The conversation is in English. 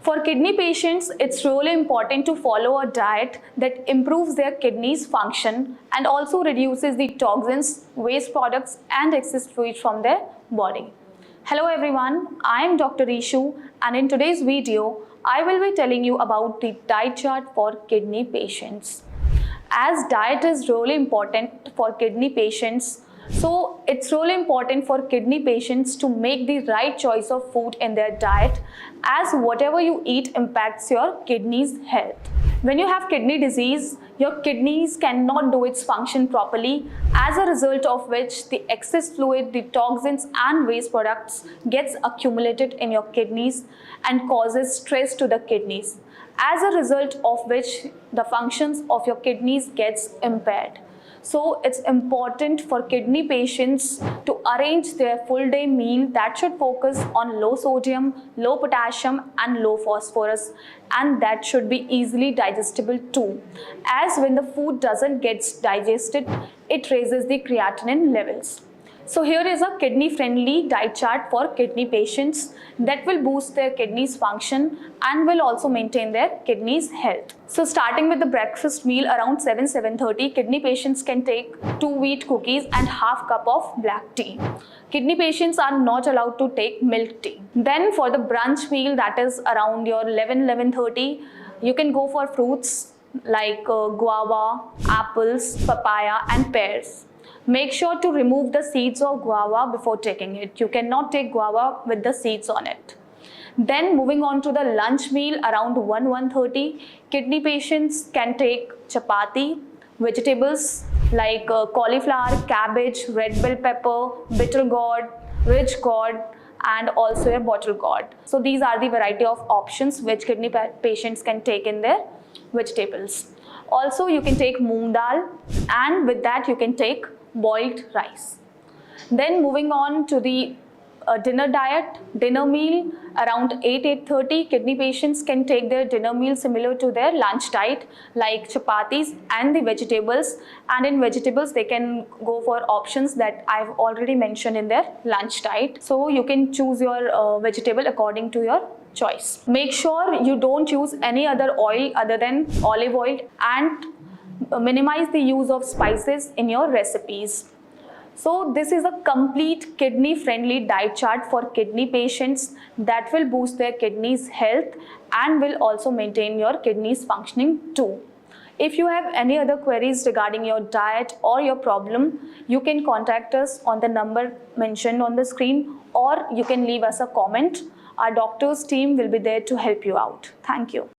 For kidney patients, it's really important to follow a diet that improves their kidneys' function and also reduces the toxins, waste products, and excess fluid from their body. Hello everyone, I am Dr. Ishu, and in today's video, I will be telling you about the diet chart for kidney patients. As diet is really important for kidney patients, so it's really important for kidney patients to make the right choice of food in their diet, as whatever you eat impacts your kidneys' health. When you have kidney disease, your kidneys cannot do its function properly, as a result of which the excess fluid, the toxins and waste products gets accumulated in your kidneys and causes stress to the kidneys, as a result of which the functions of your kidneys gets impaired. So it's important for kidney patients to arrange their full day meal that should focus on low sodium, low potassium and low phosphorus, and that should be easily digestible too, as when the food doesn't get digested, it raises the creatinine levels. So here is a kidney-friendly diet chart for kidney patients that will boost their kidneys' function and will also maintain their kidneys' health. So starting with the breakfast meal around 7:30, kidney patients can take 2 wheat cookies and half cup of black tea. Kidney patients are not allowed to take milk tea. Then for the brunch meal, that is around your 11:30, you can go for fruits like guava, apples, papaya and pears. Make sure to remove the seeds of guava before taking it. You cannot take guava with the seeds on it. Then moving on to the lunch meal around 1:30, kidney patients can take chapati, vegetables like cauliflower, cabbage, red bell pepper, bitter gourd, ridge gourd and also a bottle gourd. So these are the variety of options which kidney patients can take in their vegetables. Also you can take moong dal, and with that you can take boiled rice. Then moving on to the dinner diet, dinner meal around 8:30, kidney patients can take their dinner meal similar to their lunch diet like chapatis and the vegetables, and in vegetables they can go for options that I've already mentioned in their lunch diet. So you can choose your vegetable according to your choice. Make sure you don't use any other oil other than olive oil, and minimize the use of spices in your recipes. So this is a complete kidney friendly diet chart for kidney patients that will boost their kidneys health and will also maintain your kidneys functioning too. If you have any other queries regarding your diet or your problem, you can contact us on the number mentioned on the screen, or you can leave us a comment. Our doctor's team will be there to help you out. Thank you.